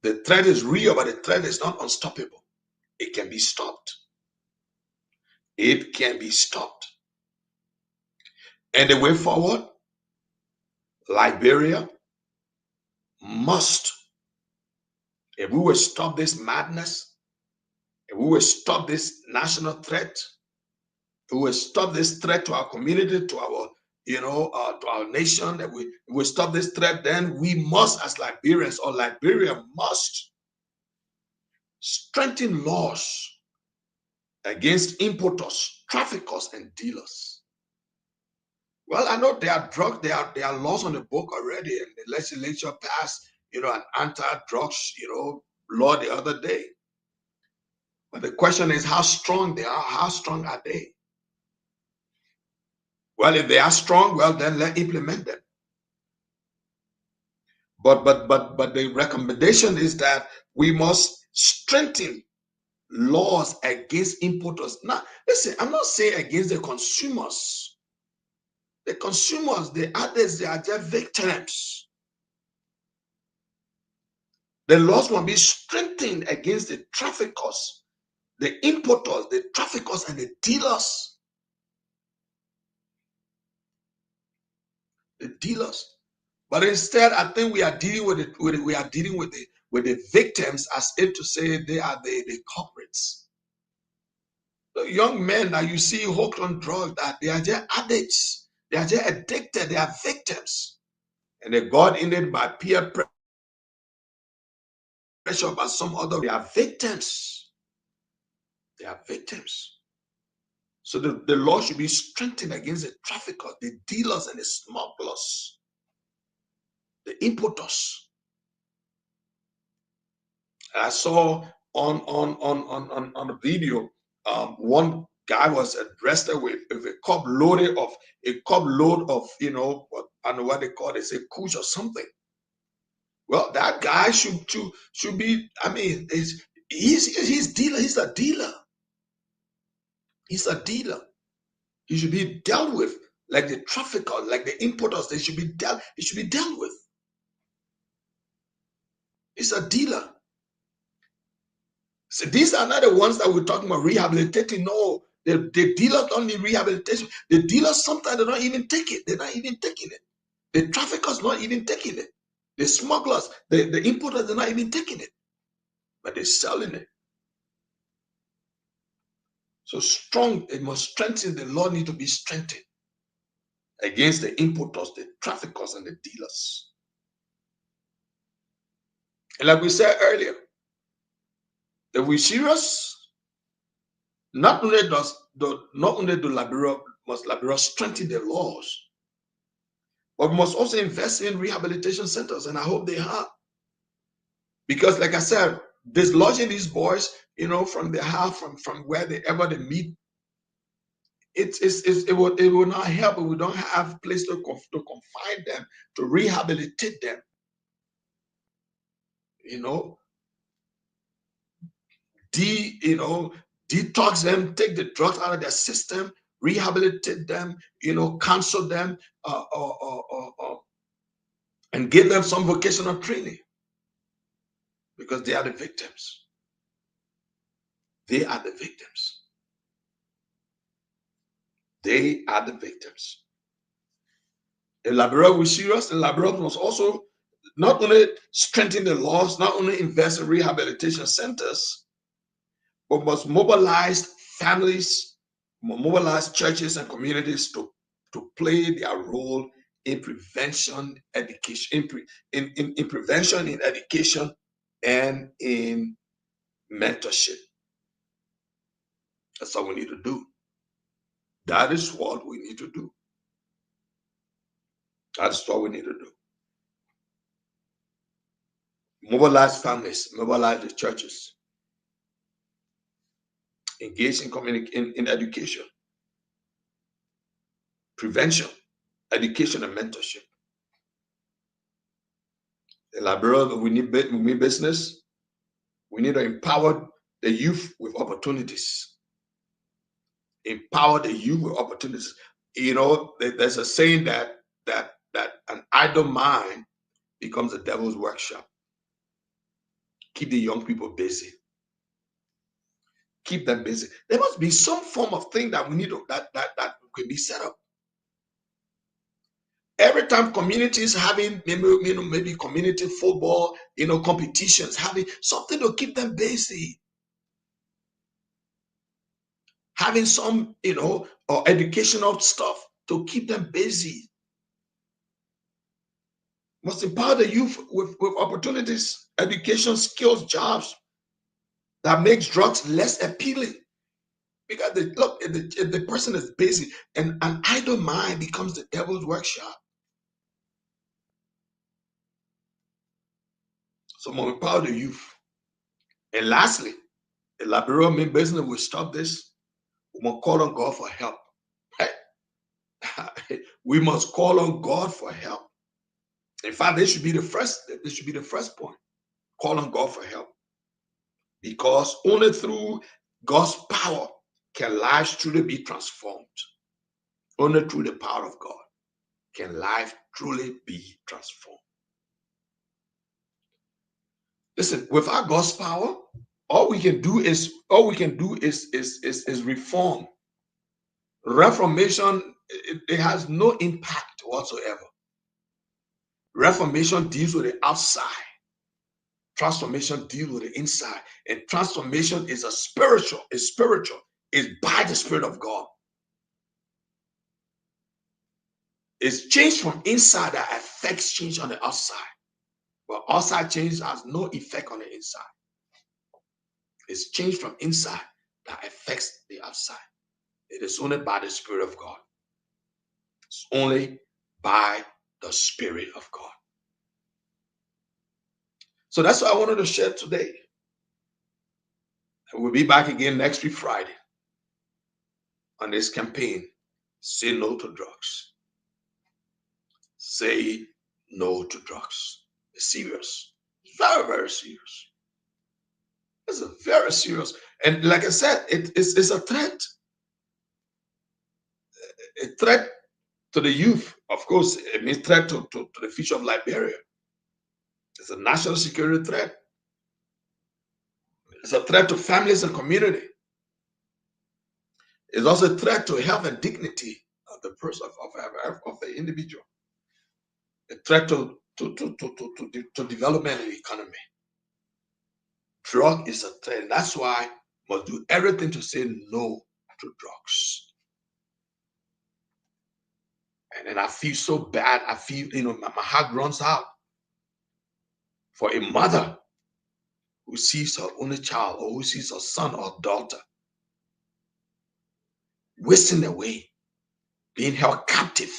The threat is real, but the threat is not unstoppable. It can be stopped. It can be stopped. And the way forward, Liberia must, if we will stop this madness, We will stop this national threat. We will stop this threat to our community, to our, to our nation. That we will stop this threat. Then we must, as Liberians, or Liberia must strengthen laws against importers, traffickers, and dealers. Well, I know there are drugs, there are laws on the book already, and the legislature passed, an anti-drugs, law the other day. But the question is how strong they are. How strong are they? Well, if they are strong, well, then let's implement them. But the recommendation is that we must strengthen laws against importers. Now, listen, I'm not saying against the consumers. The consumers, the others, they are just victims. The laws must be strengthened against the traffickers, the importers, the traffickers, and the dealers. The dealers. But instead, I think we are dealing with it. We are dealing with the victims, as if to say they are the culprits. The young men that you see hooked on drugs, that they are just addicts. They are just addicted. They are victims, and they got in it by peer pressure, by some other. They are victims. They are victims. So the law should be strengthened against the traffickers, the dealers, and the smugglers, the importers. I saw on the video, one guy was arrested with a cup load of I don't know what they call it, say kush or something. Well, that guy should be. I mean, he's dealer. He's a dealer. He's a dealer. He should be dealt with like the traffickers, like the importers. They should be dealt. He should be dealt with. He's a dealer. So these are not the ones that we're talking about rehabilitating. No, the dealers don't need rehabilitation. The dealers sometimes they don't even take it. They're not even taking it. The traffickers not even taking it. The smugglers, the importers, they're not even taking it. But they're selling it. So strong, it must strengthen. The law need to be strengthened against the importers, the traffickers, and the dealers. And like we said earlier, if we're serious, not only do Liberia strengthen the laws, but we must also invest in rehabilitation centers, and I hope they have. Because, like I said, dislodging these boys, from their house, from wherever they meet, it will not help if we don't have place to confine them, to rehabilitate them. Detox them, take the drugs out of their system, rehabilitate them, counsel them, and give them some vocational training, because they are the victims. They are the victims. They are the victims. The Liberia was serious. The Liberia must also not only strengthen the laws, not only invest in rehabilitation centers, but must mobilize families, mobilize churches and communities to play their role in prevention, education, in prevention, in education, and in mentorship. That's what we need to do. That is what we need to do. That's what we need to do. Mobilize families, mobilize the churches, engage in education, prevention, education, and mentorship. In Liberia, we need business. We need to empower the youth with opportunities. Empower the youth with opportunities. There's a saying that an idle mind becomes a devil's workshop. Keep the young people busy. Keep them busy. There must be some form of thing that we need that could be set up. Every time communities having maybe community football, competitions, having something to keep them busy. having some, or educational stuff to keep them busy. Must empower the youth with opportunities, education, skills, jobs that makes drugs less appealing. Because look, if the person is busy, and an idle mind becomes the devil's workshop. So we empower the youth. And lastly, the Liberia main business will stop this. We must call on God for help. We must call on God for help. In fact, this should be the first. This should be the first point. Call on God for help, because only through God's power can lives truly be transformed. Only through the power of God can life truly be transformed. Listen, without God's power, all we can do is reform. Reformation, it has no impact whatsoever. Reformation deals with the outside. Transformation deals with the inside. And transformation is spiritual. It's by the Spirit of God. It's change from inside that affects change on the outside. But outside change has no effect on the inside. It's change from inside that affects the outside. It is only by the Spirit of God. It's only by the Spirit of God. So that's what I wanted to share today. And we'll be back again next week, Friday, on this campaign. Say no to drugs. Say no to drugs. It's serious. It's very, very serious. It's a very serious. And like I said, it's a threat. A threat to the youth. Of course, it means threat to the future of Liberia. It's a national security threat. It's a threat to families and community. It's also a threat to health and dignity of the person, of the individual. A threat to development and economy. Drug is a threat. That's why we must do everything to say no to drugs. And then I feel so bad. I feel, my heart runs out for a mother who sees her only child, or who sees her son or daughter wasting away, being held captive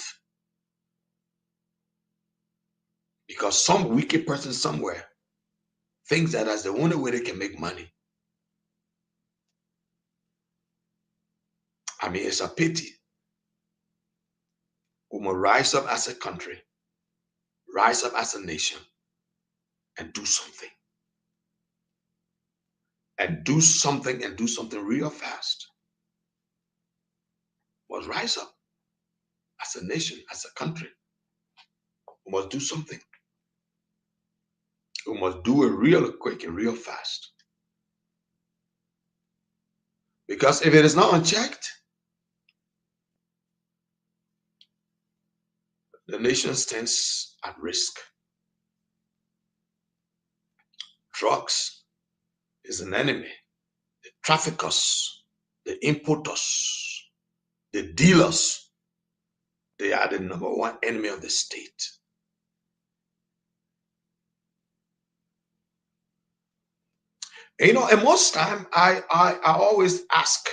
because some wicked person somewhere thinks that that's the only way they can make money. I mean, it's a pity. We must rise up as a country, rise up as a nation, and do something. And do something real fast. We must rise up as a nation, as a country. We must do something. We must do it real quick and real fast. Because if it is not unchecked, the nation stands at risk. Drugs is an enemy. The traffickers, the importers, the dealers, they are the number one enemy of the state. And most time I always ask,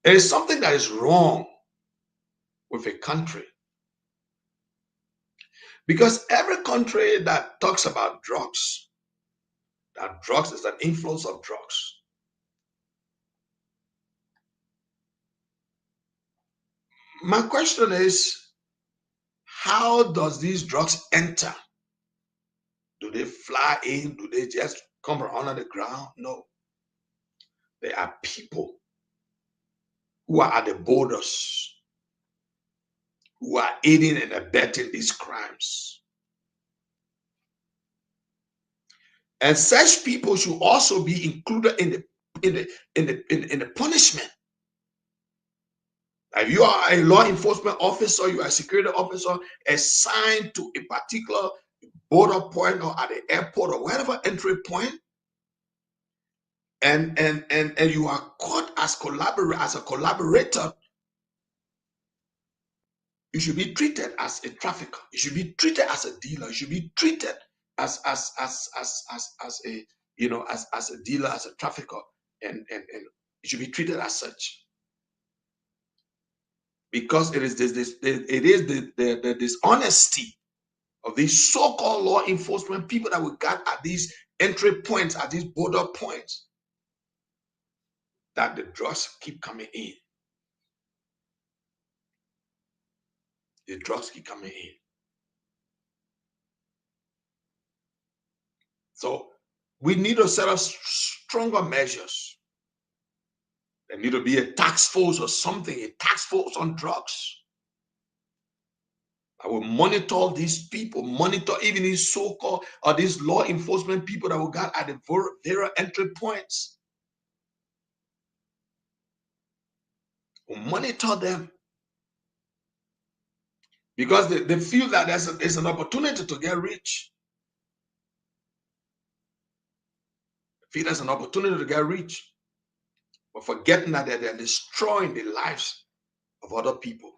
there is something that is wrong with a country. Because every country that talks about drugs, that drugs is an influence of drugs, my question is, how does these drugs enter? Do they fly in? Do they just come from under the ground? No. There are people who are at the borders, who are aiding and abetting these crimes. And such people should also be included in the punishment. If you are a law enforcement officer, you are a security officer assigned to a particular border point or at the airport or whatever entry point, and you are caught as a collaborator, you should be treated as a trafficker. You should be treated as a dealer. You should be treated as a as a dealer, as a trafficker, and you should be treated as such, because it is the dishonesty of these so-called law enforcement people that we got at these entry points, at these border points, that the drugs keep coming in. The drugs keep coming in. So we need to set up stronger measures. There need to be a task force or something, a task force on drugs. I will monitor these people, monitor even these so-called or these law enforcement people that we got at the various entry points. We'll monitor them, because they feel that there's an opportunity to get rich. They feel there's an opportunity to get rich, but forgetting that they're destroying the lives of other people.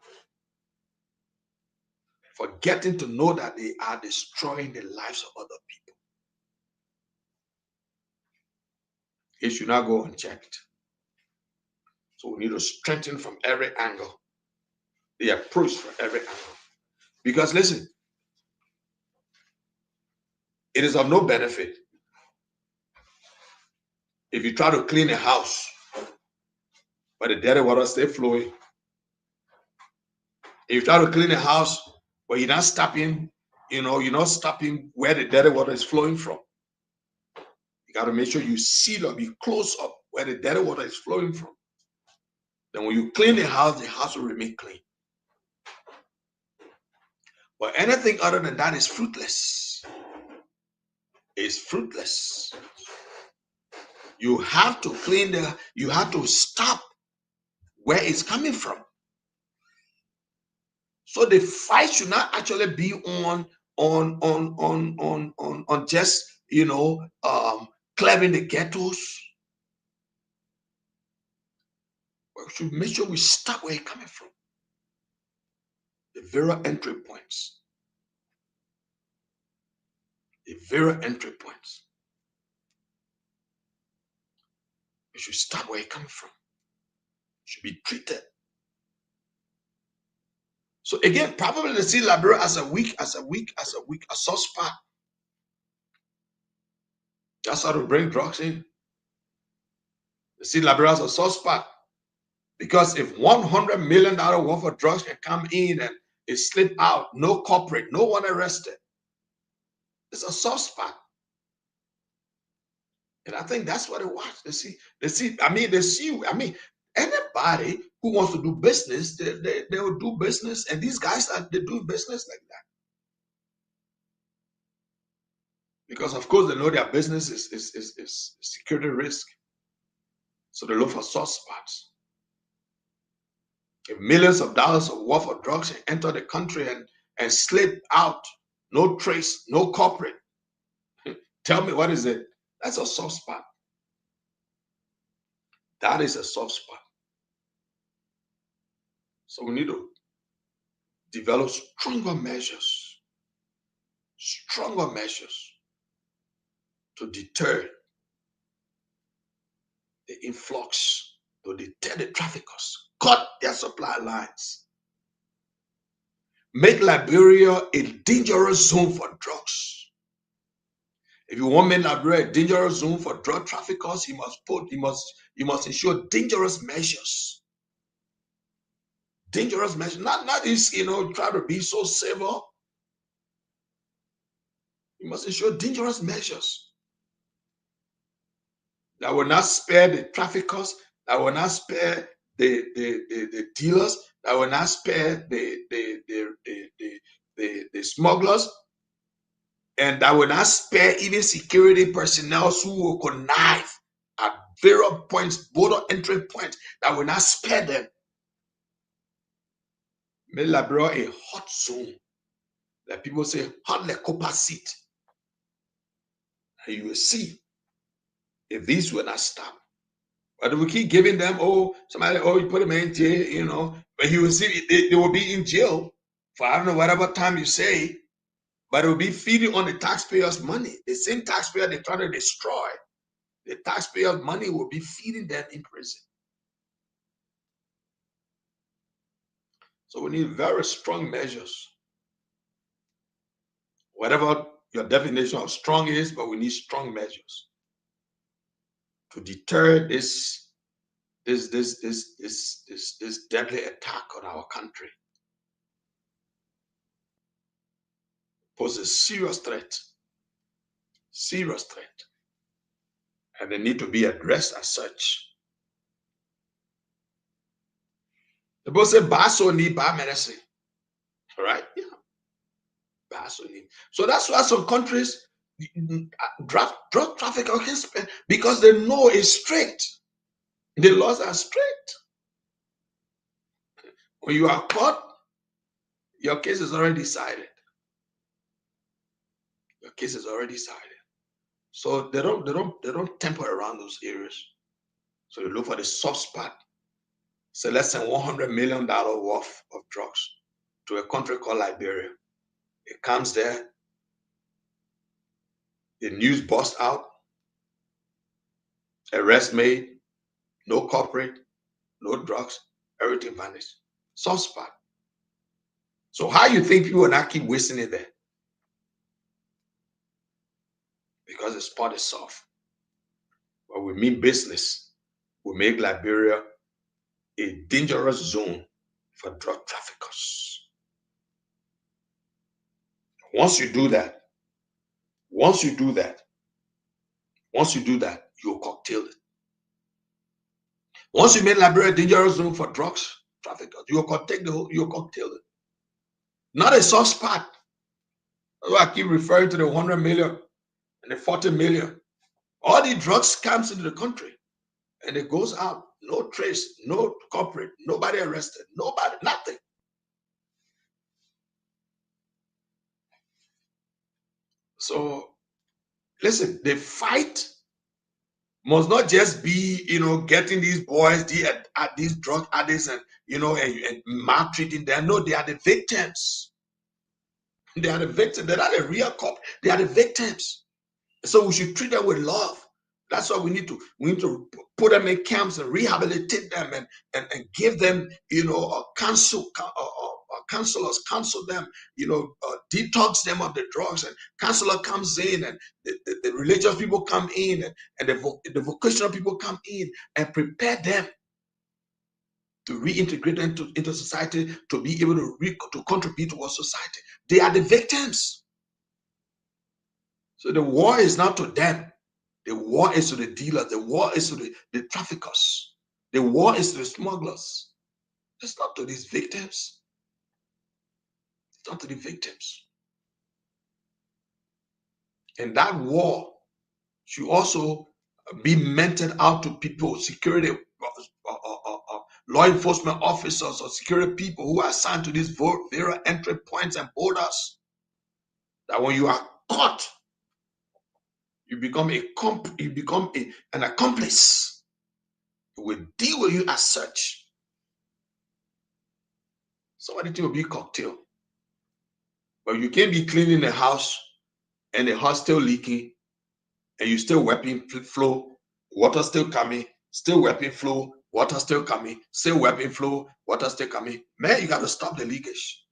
Forgetting to know that they are destroying the lives of other people. It should not go unchecked. So we need to strengthen from every angle, the approach from every angle. Because listen, it is of no benefit if you try to clean a house but the dirty water stay flowing. If you try to clean a house but you're not stopping, you're not stopping where the dirty water is flowing from. You got to make sure you seal up, you close up where the dirty water is flowing from. Then when you clean the house will remain clean. But anything other than that is fruitless. It's fruitless. You have to you have to stop where it's coming from. So the fight should not actually be on just clearing the ghettos. We should make sure we stop where it's coming from. The very entry points. The very entry points. We should stop where it's coming from. It should be treated. So again, probably they see Liberia as a soft spot. That's how to bring drugs in. They see Liberia as a soft spot. Because if $100 million worth of drugs can come in and it slip out, no corporate, no one arrested, it's a soft spot. And I think that's what they watch. They see, anybody who wants to do business, they will do business. And these guys, they do business like that. Because of course they know their business is security risk. So they look for soft spots. If millions of dollars of worth of drugs enter the country and slip out, no trace, no corporate, tell me, what is it? That's a soft spot. That is a soft spot. So we need to develop stronger measures to deter the influx, to deter the traffickers, cut their supply lines, make Liberia a dangerous zone for drugs. If you want to make Liberia a dangerous zone for drug traffickers, you must ensure dangerous measures. Dangerous measures, not this, try to be so civil. You must ensure dangerous measures that will not spare the traffickers, that will not spare the dealers, that will not spare the smugglers, and that will not spare even security personnel who will connive at various points, border entry points, that will not spare them. Make Liberia a hot zone. Like people say, hot like copper seat. And you will see if these were not stopped. But we keep giving them, oh, somebody, oh, you put them in jail, you know, but he will see they will be in jail for I don't know whatever time you say, but it will be feeding on the taxpayers' money. The same taxpayer they try to destroy, the taxpayers' money will be feeding them in prison. So we need very strong measures. Whatever your definition of strong is, but we need strong measures to deter this deadly attack on our country. Poses a serious threat, and they need to be addressed as such. The book said, "Baso ni ba medicine," right? Yeah, baso ni. So that's why some countries drug traffic because they know it's strict. The laws are strict. When you are caught, your case is already decided. Your case is already decided. So they don't temper around those areas. So you look for the soft spot. So less than $100 million worth of drugs to a country called Liberia. It comes there, the news busts out, arrest made, no corporate, no drugs, everything vanished. Soft spot. So how you think people will not keep wasting it there? Because the spot is soft. But we mean business. We make Liberia a dangerous zone for drug traffickers. Once you do that, you'll cocktail it. Once you make Liberia a dangerous zone for drugs traffickers, you'll cocktail it. Not a soft spot. That's why I keep referring to the 100 million and the 40 million. All the drugs comes into the country and it goes out. No trace, no corporate, nobody arrested, nobody, nothing. So listen, the fight must not just be, getting these boys these drug addicts and and maltreating them. No, they are the victims. They are the victims. They're not a real cop. They are the victims. So we should treat them with love. That's why we need to put them in camps and rehabilitate them and give them, a counselors counsel them, detox them of the drugs, and counselor comes in, and the religious people come in, and the vocational people come in and prepare them to reintegrate them into society, to be able to contribute to our society. They are the victims. So the war is not to them. The war is to the dealers. The war is to the traffickers. The war is to the smugglers. It's not to these victims. It's not to the victims. And that war should also be meted out to people, security, law enforcement officers, or security people who are assigned to these various entry points and borders. That when you are caught, you become an accomplice. It will deal with you as such. Somebody will be cocktail. But you can't be cleaning the house and the house still leaking and you still wiping flow, water still coming, still wiping flow, water still coming, still wiping flow, water still coming. Man, you got to stop the leakage.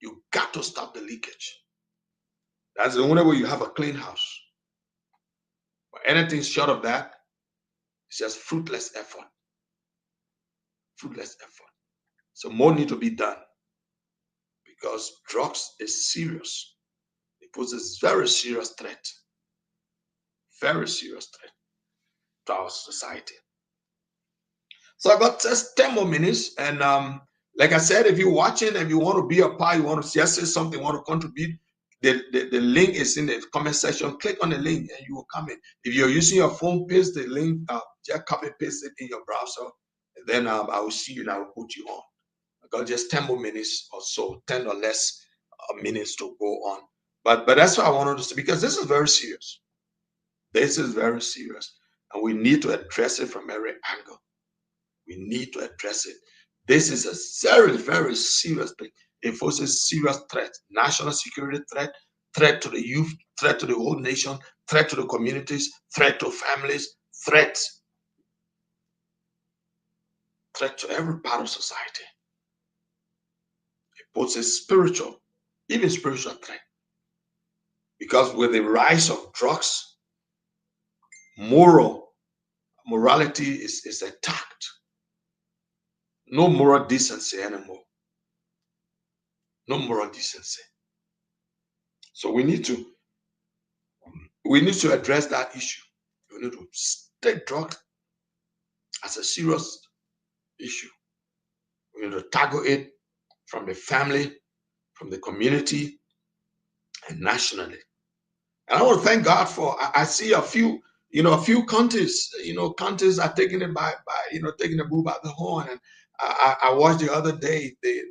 You got to stop the leakage. That's the only way you have a clean house. But anything short of that, it's just fruitless effort. Fruitless effort. So more need to be done because drugs is serious. It poses very serious threat to our society. So I got just 10 more minutes. And like I said, if you're watching and you want to be a part, you want to just say something, want to contribute, the link is in the comment section. Click on the link and you will come in. If you're using your phone, paste the link, just copy paste it in your browser. And then I will see you and I will put you on. I got just 10 more minutes or so, 10 or less minutes to go on. But that's what I wanted to say, because this is very serious. This is very serious, and we need to address it from every angle. We need to address it. This is a very, very serious thing. It poses a serious threat, national security threat, threat to the youth, threat to the whole nation, threat to the communities, threat to families, threat to every part of society. It poses spiritual, even spiritual threat. Because with the rise of drugs, morality is attacked. No moral decency anymore. No moral decency. So we need to address that issue. We need to take drugs as a serious issue. We need to tackle it from the family, from the community, and nationally. And I want to thank God for, I see a few countries, countries are taking it taking the bull by the horn. And I watched the other day, the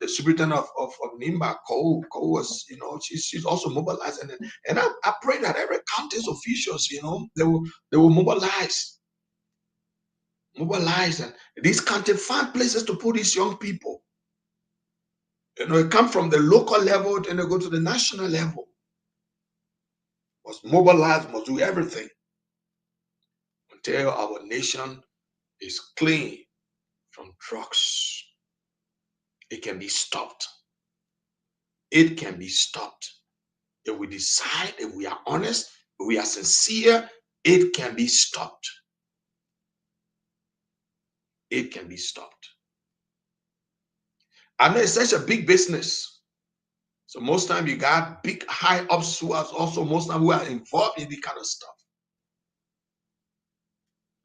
superintendent of Nimba, Cole was, she's also mobilizing. And I pray that every county's officials, they will mobilize, and these counties find places to put these young people. It come from the local level and they go to the national level. Must mobilize, must do everything until our nation is clean from drugs. It can be stopped. It can be stopped. If we decide, if we are honest, if we are sincere, it can be stopped. It can be stopped. I know it's such a big business. So most time you got big high ups who are also most time who are involved in the kind of stuff.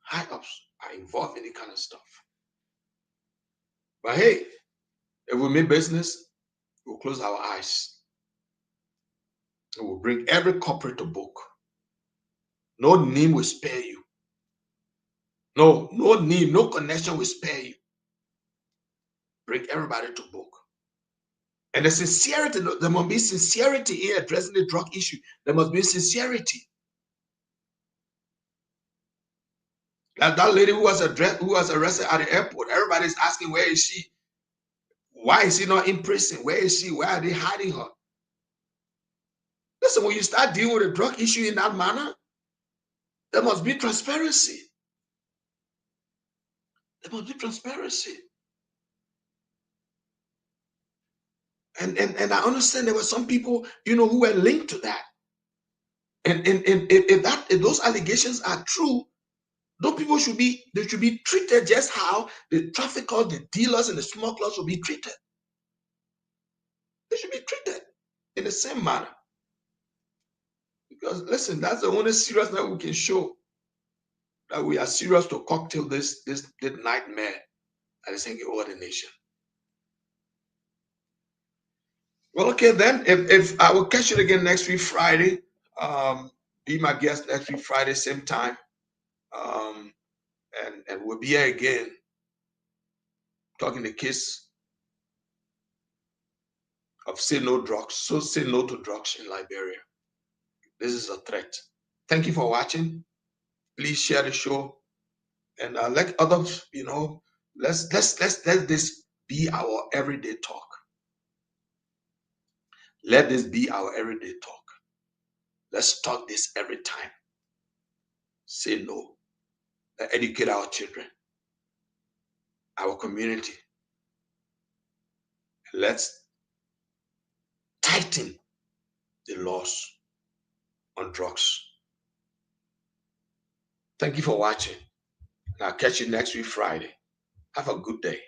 High ups are involved in the kind of stuff. But hey, if we make business, we'll close our eyes. And we'll bring every corporate to book. No name will spare you. No name, no connection will spare you. Bring everybody to book. And the sincerity, there must be sincerity in addressing the drug issue. There must be sincerity. Like that lady who was arrested at the airport, everybody's asking, where is she? Why is she not in prison? Where is she? Where are they hiding her? Listen, when you start dealing with a drug issue in that manner, there must be transparency. There must be transparency. And I understand there were some people, who were linked to that. And if those allegations are true, those people should be treated just how the traffickers, the dealers, and the smugglers should be treated. They should be treated in the same manner. Because listen, that's the only seriousness that we can show, that we are serious to cocktail this nightmare that is hanging over the nation. Well, okay, then if I will catch you again next week Friday, be my guest next week Friday, same time. And we'll be here again talking the case of say no drugs. So say no to drugs in Liberia. This is a threat. Thank you for watching. Please share the show and let others, let's let this be our everyday talk. Let this be our everyday talk. Let's talk this every time. Say no. Educate our children, our community. Let's tighten the laws on drugs. Thank you for watching. And I'll catch you next week Friday. Have a good day.